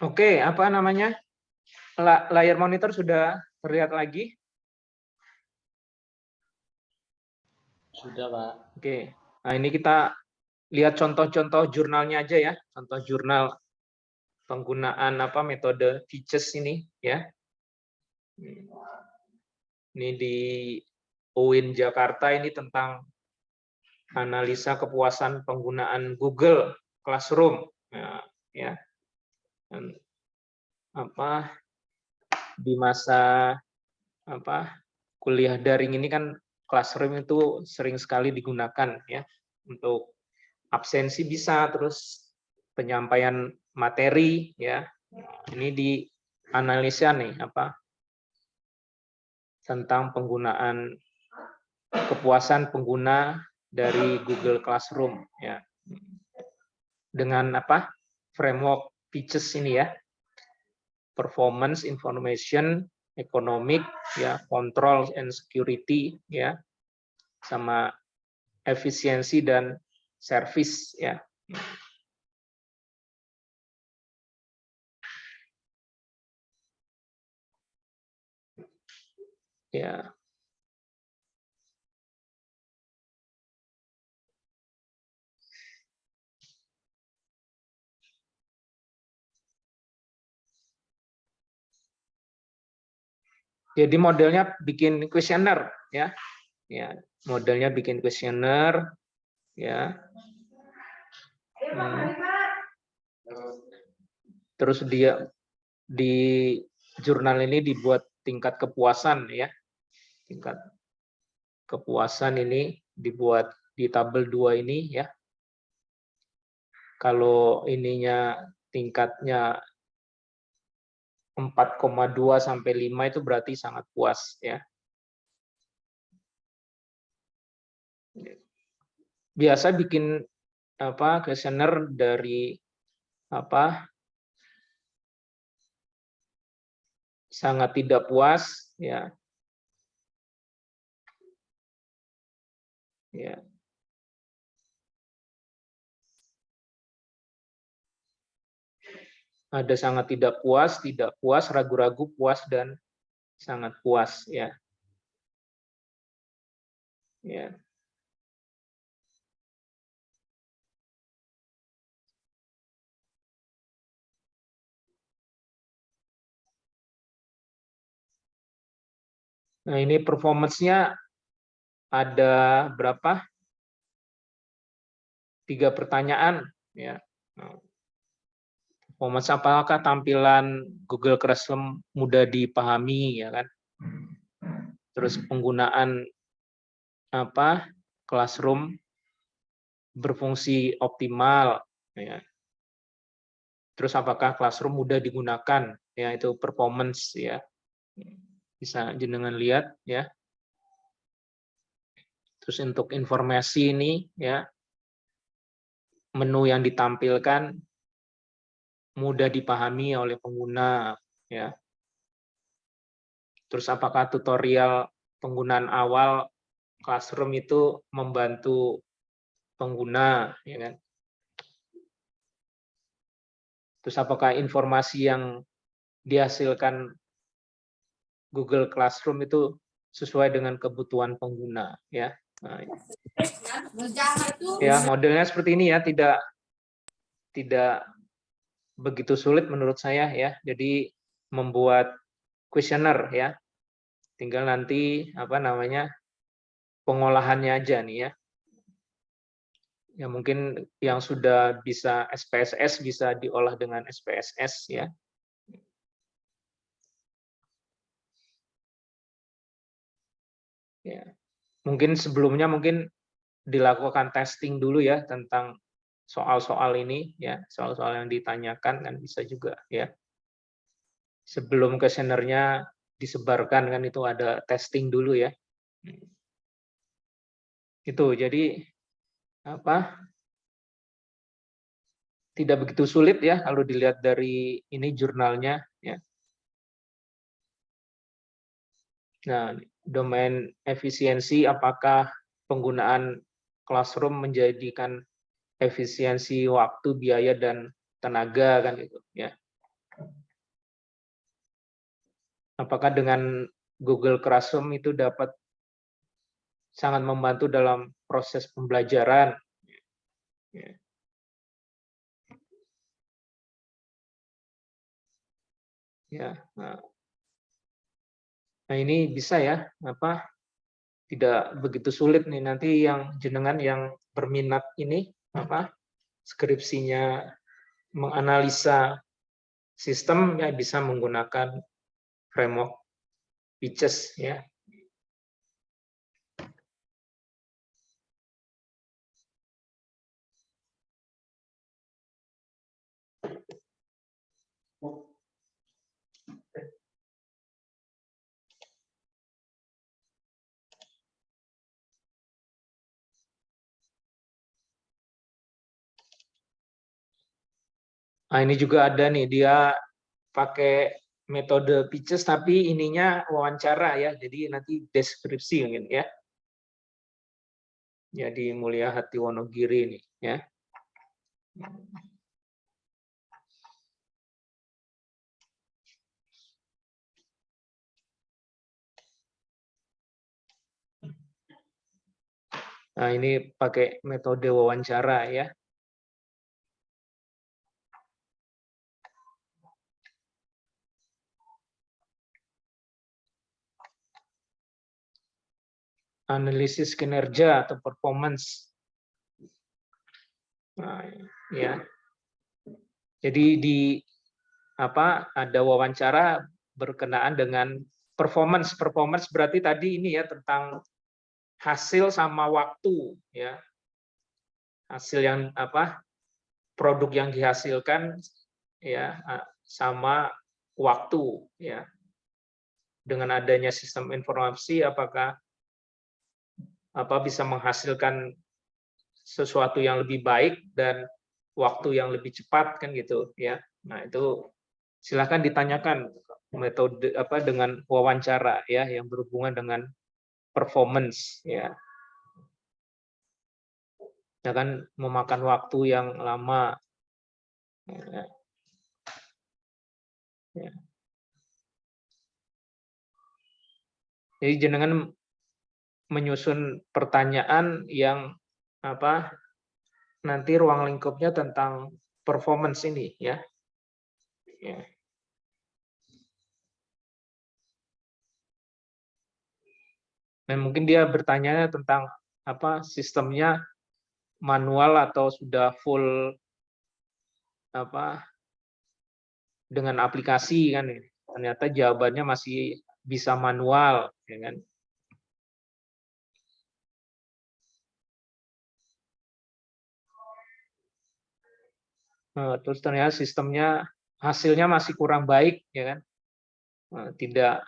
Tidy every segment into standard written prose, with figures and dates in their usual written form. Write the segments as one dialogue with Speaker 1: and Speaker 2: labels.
Speaker 1: Oke, apa namanya? Layar monitor sudah terlihat lagi?
Speaker 2: Sudah, Pak.
Speaker 1: Oke. Nah, ini kita lihat contoh-contoh jurnalnya aja ya. Contoh jurnal penggunaan apa metode Fitches ini ya. Ini di UIN Jakarta ini tentang analisa kepuasan penggunaan Google Classroom. Nah, ya. Dan, apa di masa apa kuliah daring ini kan Classroom itu sering sekali digunakan ya untuk absensi bisa, terus penyampaian materi ya. Ini dianalisa nih apa tentang penggunaan kepuasan pengguna dari Google Classroom ya. Dengan apa? Framework Fitches ini ya. Performance, information, economic ya, control and security ya. Sama efisiensi dan service ya. Ya. Jadi modelnya bikin kuesioner ya. Ya, modelnya bikin kuesioner ya. Terus dia di jurnal ini dibuat tingkat kepuasan ya. Tingkat kepuasan ini dibuat di tabel 2 ini ya. Kalau ininya tingkatnya 4,2 sampai 5 itu berarti sangat puas ya. Biasa bikin apa kuesioner dari apa sangat tidak puas ya. Ya. Ada sangat tidak puas, ragu-ragu, puas dan sangat puas ya. Ya. Nah, ini performance-nya ada berapa? 3 pertanyaan ya. Performance apakah tampilan Google Classroom mudah dipahami ya kan? Terus penggunaan apa? Classroom berfungsi optimal ya. Terus apakah Classroom mudah digunakan? Ya, itu performance ya. Bisa jenengan lihat ya. Terus untuk informasi ini ya, menu yang ditampilkan mudah dipahami oleh pengguna ya. Terus apakah tutorial penggunaan awal Classroom itu membantu pengguna ya kan. Terus apakah informasi yang dihasilkan Google Classroom itu sesuai dengan kebutuhan pengguna ya. Nah, ya modelnya seperti ini ya, tidak begitu sulit menurut saya ya. Jadi membuat kuesioner ya. Tinggal nanti apa namanya pengolahannya aja nih ya. Ya mungkin yang sudah bisa SPSS bisa diolah dengan SPSS ya. Ya. Mungkin sebelumnya mungkin dilakukan testing dulu ya tentang soal-soal ini ya, soal-soal yang ditanyakan kan bisa juga ya. Sebelum kuesionernya disebarkan kan itu ada testing dulu ya. Itu jadi apa? Tidak begitu sulit ya kalau dilihat dari ini jurnalnya ya. Nah, domain efisiensi apakah penggunaan Classroom menjadikan efisiensi waktu, biaya dan tenaga kan gitu ya. apakah dengan Google Classroom itu dapat sangat membantu dalam proses pembelajaran. Ya. Ya, nah ini bisa ya, tidak begitu sulit nih nanti yang jenengan yang berminat ini skripsinya menganalisa sistem ya bisa menggunakan framework Peaches ya. Nah, ini juga ada nih, dia pakai metode Peaches tapi ininya wawancara ya, jadi nanti deskripsi mungkin ya. Jadi Mulia Hati Wonogiri nih ya. Nah, ini pakai metode wawancara ya. Analisis kinerja atau performance. Nah, ya. Jadi ada wawancara berkenaan dengan performance. Performance berarti tadi ini ya tentang hasil sama waktu ya. Hasil yang produk yang dihasilkan ya sama waktu ya. Dengan adanya sistem informasi apakah bisa menghasilkan sesuatu yang lebih baik dan waktu yang lebih cepat kan gitu ya. Nah, itu silakan ditanyakan metode dengan wawancara ya yang berhubungan dengan performance ya. Ya kan memakan waktu yang lama. Ya. Jadi jenengan menyusun pertanyaan yang nanti ruang lingkupnya tentang performance ini ya. Ya. Dan mungkin dia bertanya tentang sistemnya manual atau sudah full dengan aplikasi kan. Ternyata jawabannya masih bisa manual ya kan. Terus ternyata sistemnya hasilnya masih kurang baik ya kan. Tidak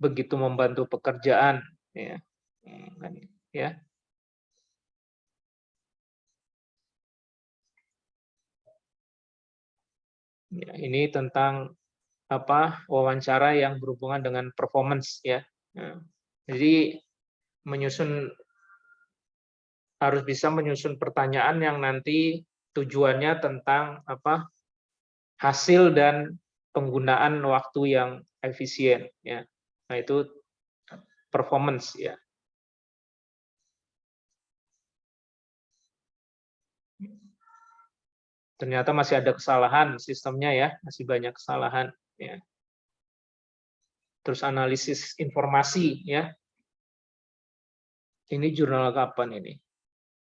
Speaker 1: begitu membantu pekerjaan ya. Ya. Ya, ini tentang wawancara yang berhubungan dengan performance ya. Jadi harus bisa menyusun pertanyaan yang nanti tujuannya tentang hasil dan penggunaan waktu yang efisien ya. Nah, itu performance ya. Ternyata masih ada kesalahan sistemnya ya, masih banyak kesalahan ya. Terus analisis informasi ya. Ini jurnal kapan ini?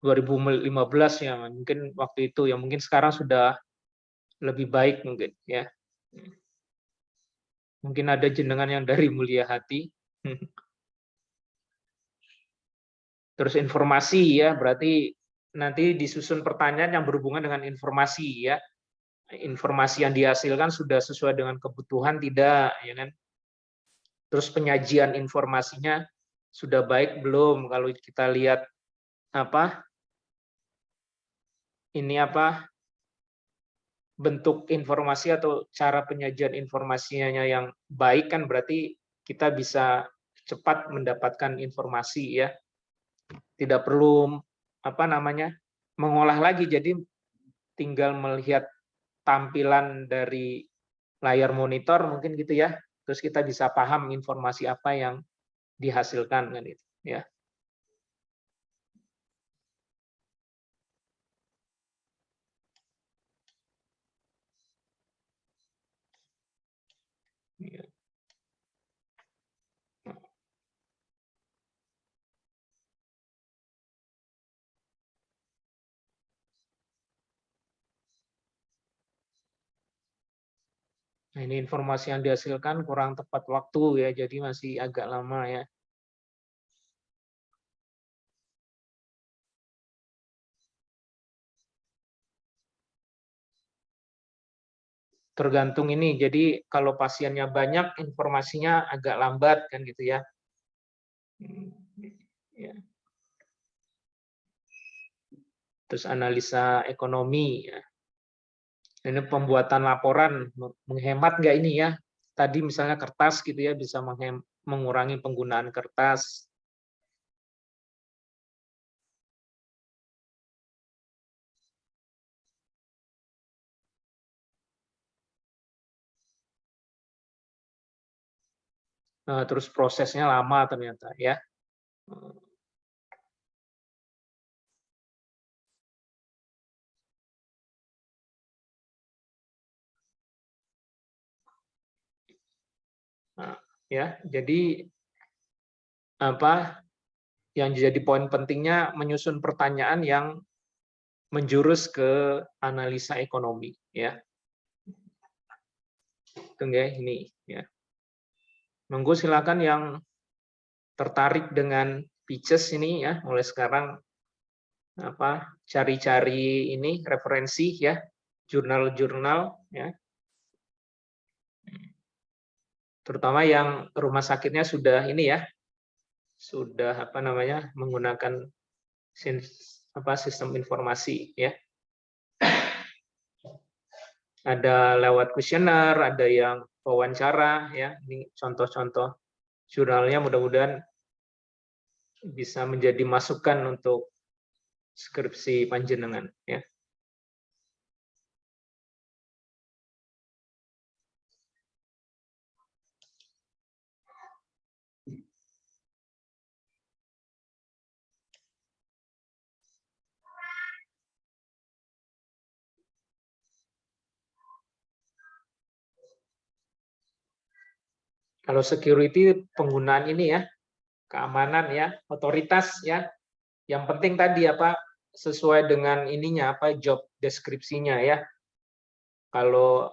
Speaker 1: 2015 ya, mungkin waktu itu ya, mungkin sekarang sudah lebih baik mungkin ya. Mungkin ada jenengan yang dari Mulia Hati. Terus informasi ya, berarti nanti disusun pertanyaan yang berhubungan dengan informasi ya. Informasi yang dihasilkan sudah sesuai dengan kebutuhan tidak ya kan. Terus penyajian informasinya sudah baik belum, kalau kita lihat bentuk informasi atau cara penyajian informasinya yang baik kan berarti kita bisa cepat mendapatkan informasi ya. Tidak perlu mengolah lagi, jadi tinggal melihat tampilan dari layar monitor mungkin gitu ya. Terus kita bisa paham informasi apa yang dihasilkan kan itu, ya. Ya. Nah, ini informasi yang dihasilkan kurang tepat waktu ya, jadi masih agak lama ya. Tergantung ini, jadi kalau pasiennya banyak, informasinya agak lambat kan gitu ya. Ya. Terus analisa ekonomi ya. Ini pembuatan laporan, menghemat nggak ini ya? Tadi misalnya kertas gitu ya, bisa mengurangi penggunaan kertas. Terus prosesnya lama ternyata ya. Nah, ya, jadi apa yang jadi poin pentingnya menyusun pertanyaan yang menjurus ke analisa ekonomi ya. Tunggu ya, ini ya. Monggo silakan yang tertarik dengan pitches ini ya, mulai sekarang apa cari-cari ini referensi ya, jurnal-jurnal ya. Terutama yang rumah sakitnya sudah ini ya, sudah apa namanya menggunakan sistem informasi ya. Ada lewat kuesioner, ada yang wawancara ya. Ini contoh-contoh jurnalnya, mudah-mudahan bisa menjadi masukan untuk skripsi panjenengan ya. Kalau security penggunaan ini ya, keamanan ya, otoritas ya. Yang penting tadi apa sesuai dengan ininya apa job deskripsinya ya. Kalau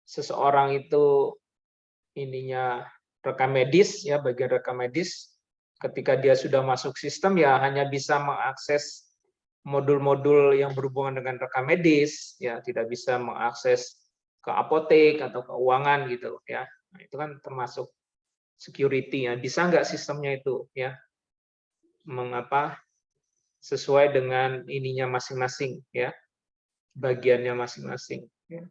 Speaker 1: seseorang itu ininya rekam medis ya, bagian rekam medis, ketika dia sudah masuk sistem ya hanya bisa mengakses modul-modul yang berhubungan dengan rekam medis ya, tidak bisa mengakses ke apotek atau keuangan gitu ya. Nah, itu kan termasuk security ya. Bisa nggak sistemnya itu ya mengapa sesuai dengan ininya masing-masing ya, bagiannya masing-masing ya.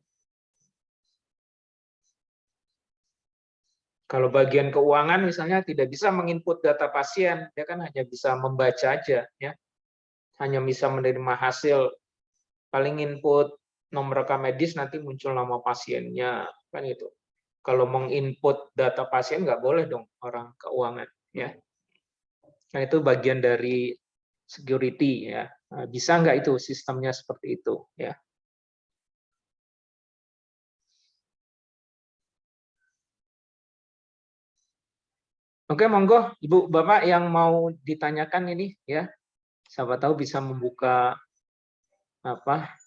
Speaker 1: Kalau bagian keuangan misalnya tidak bisa menginput data pasien, dia kan hanya bisa membaca aja ya. Hanya bisa menerima hasil, paling input nomor rekam medis nanti muncul nama pasiennya kan itu. Kalau menginput data pasien nggak boleh dong orang keuangan ya. Nah, itu bagian dari security ya. Nah, bisa nggak itu sistemnya seperti itu ya. Oke, monggo Ibu Bapak yang mau ditanyakan ini ya. Siapa tahu bisa membuka apa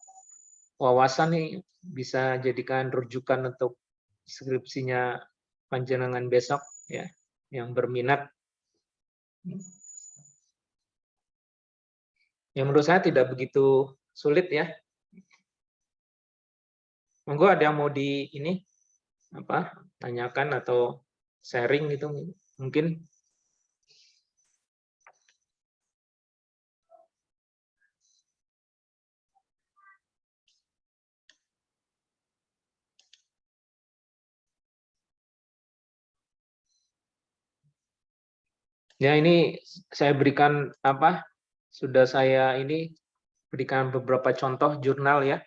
Speaker 1: wawasan nih, bisa jadikan rujukan untuk skripsinya panjenengan besok ya, yang berminat. Yang menurut saya tidak begitu sulit ya. Monggo ada yang mau di ini apa tanyakan atau sharing gitu mungkin. Ya ini saya berikan apa sudah saya ini berikan beberapa contoh jurnal ya.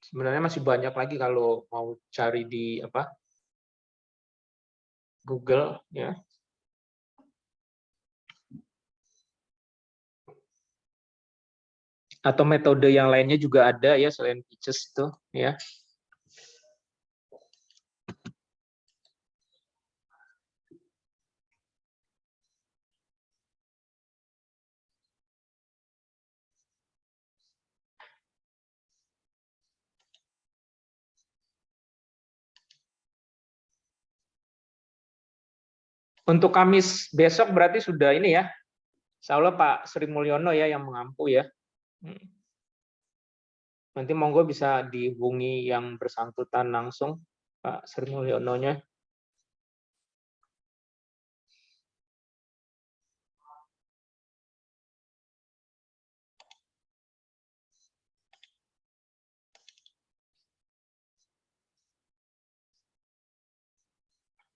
Speaker 1: Sebenarnya masih banyak lagi kalau mau cari di Google ya. Atau metode yang lainnya juga ada ya selain pitches itu ya. Untuk Kamis besok berarti sudah ini ya. Insya Allah Pak Sri Mulyono ya yang mengampu ya. Nanti monggo bisa dihubungi yang bersangkutan langsung Pak Sri Mulyono-nya.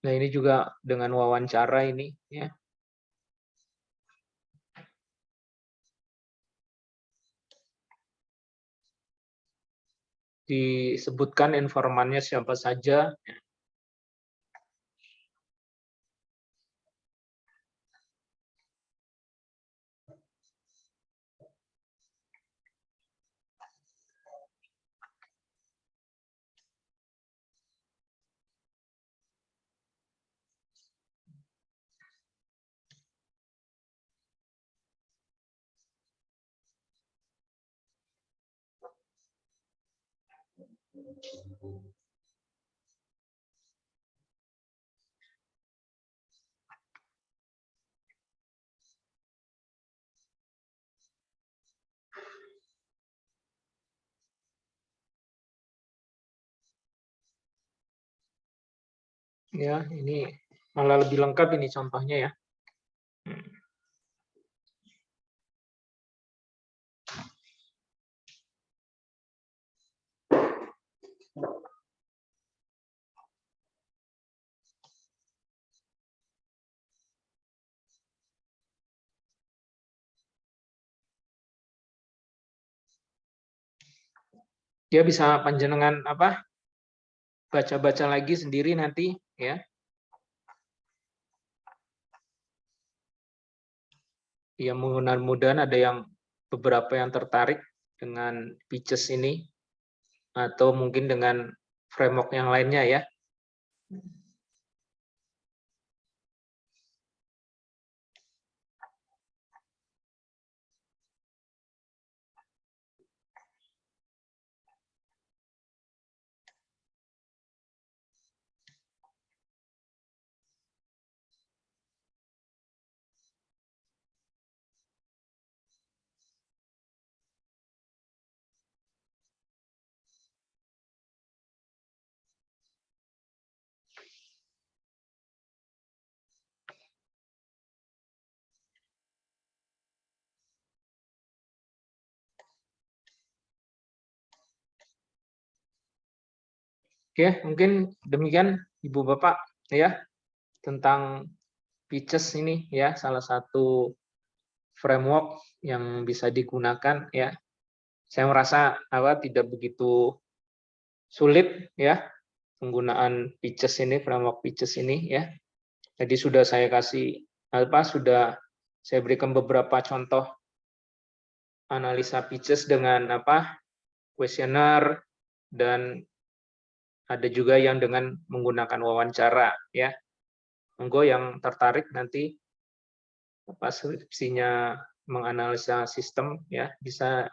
Speaker 1: Nah ini juga dengan wawancara ini ya. Disebutkan informannya siapa saja. Ya, ini malah lebih lengkap ini contohnya ya. Dia bisa panjenengan baca-baca lagi sendiri nanti ya. Ya mudah-mudahan ada yang beberapa yang tertarik dengan pitches ini atau mungkin dengan framework yang lainnya ya. Oke, mungkin demikian Ibu Bapak ya tentang pitches ini ya, salah satu framework yang bisa digunakan ya. Saya merasa tidak begitu sulit ya penggunaan pitches ini, framework pitches ini ya. Jadi sudah saya kasih sudah saya berikan beberapa contoh analisa pitches dengan kuesioner dan ada juga yang dengan menggunakan wawancara ya. Monggo yang tertarik nanti skripsinya menganalisa sistem ya bisa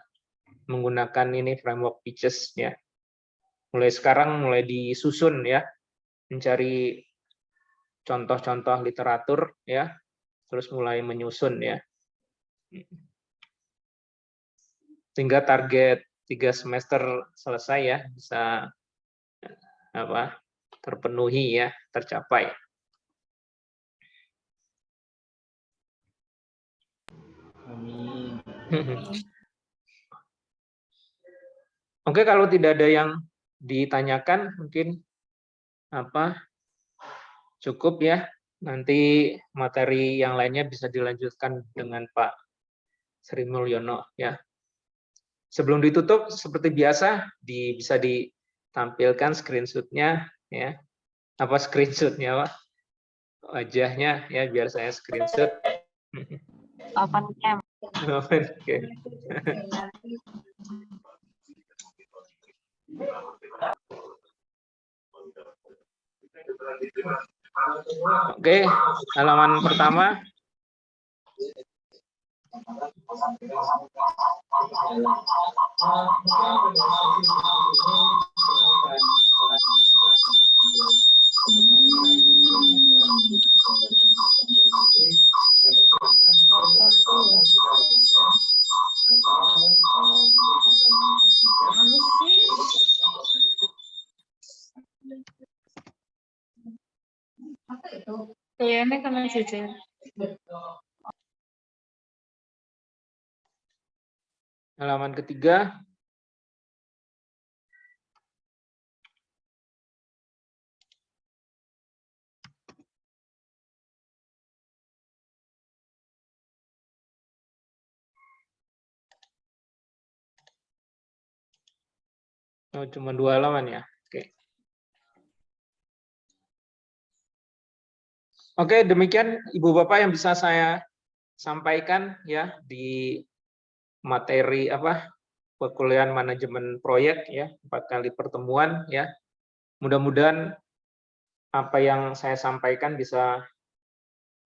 Speaker 1: menggunakan ini framework pitches ya. Mulai sekarang mulai disusun ya, mencari contoh-contoh literatur ya, terus mulai menyusun ya. Sehingga target 3 semester selesai ya, bisa terpenuhi ya, tercapai.
Speaker 2: Amin.
Speaker 1: Oke, kalau tidak ada yang ditanyakan, mungkin cukup ya. Nanti materi yang lainnya bisa dilanjutkan dengan Pak Sri Mulyono ya. sebelum ditutup seperti biasa bisa ditampilkan screenshot-nya ya. Apa screenshot-nya, Pak? Wajahnya ya biar saya screenshot.
Speaker 3: Open cam.
Speaker 1: Oke. Oke, halaman pertama.
Speaker 3: Iya, ini kena cuci.
Speaker 1: Halaman ketiga. Oh, cuma 2 halaman ya. Oke. Oke, demikian Ibu Bapak yang bisa saya sampaikan ya di materi perkuliahan manajemen proyek ya, 4 kali pertemuan ya. Mudah-mudahan apa yang saya sampaikan bisa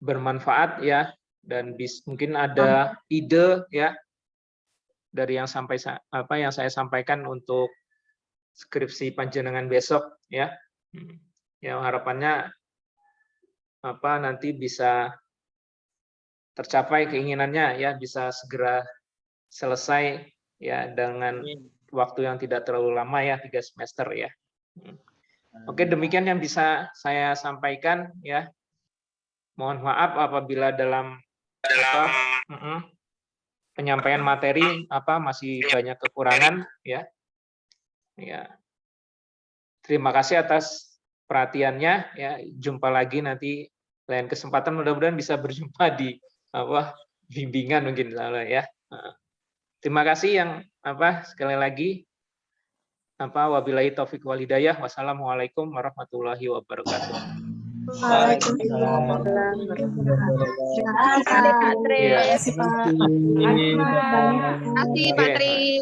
Speaker 1: bermanfaat ya, dan mungkin ada ide ya dari yang saya sampaikan untuk skripsi panjenengan besok ya. Yang harapannya nanti bisa tercapai keinginannya ya, bisa segera selesai ya dengan waktu yang tidak terlalu lama ya, 3 semester ya. Oke, demikian yang bisa saya sampaikan ya. Mohon maaf apabila dalam penyampaian materi masih banyak kekurangan ya. Ya. Terima kasih atas perhatiannya ya. Jumpa lagi nanti lain kesempatan, mudah-mudahan bisa berjumpa di bimbingan mungkin ya. Terima kasih yang sekali lagi wabillahi taufik wal hidayah. Wassalamualaikum warahmatullahi wabarakatuh.
Speaker 3: Waalaikumsalam warahmatullahi wabarakatuh.
Speaker 2: Terima kasih, Pak.
Speaker 3: Terima kasih, Pak Tri.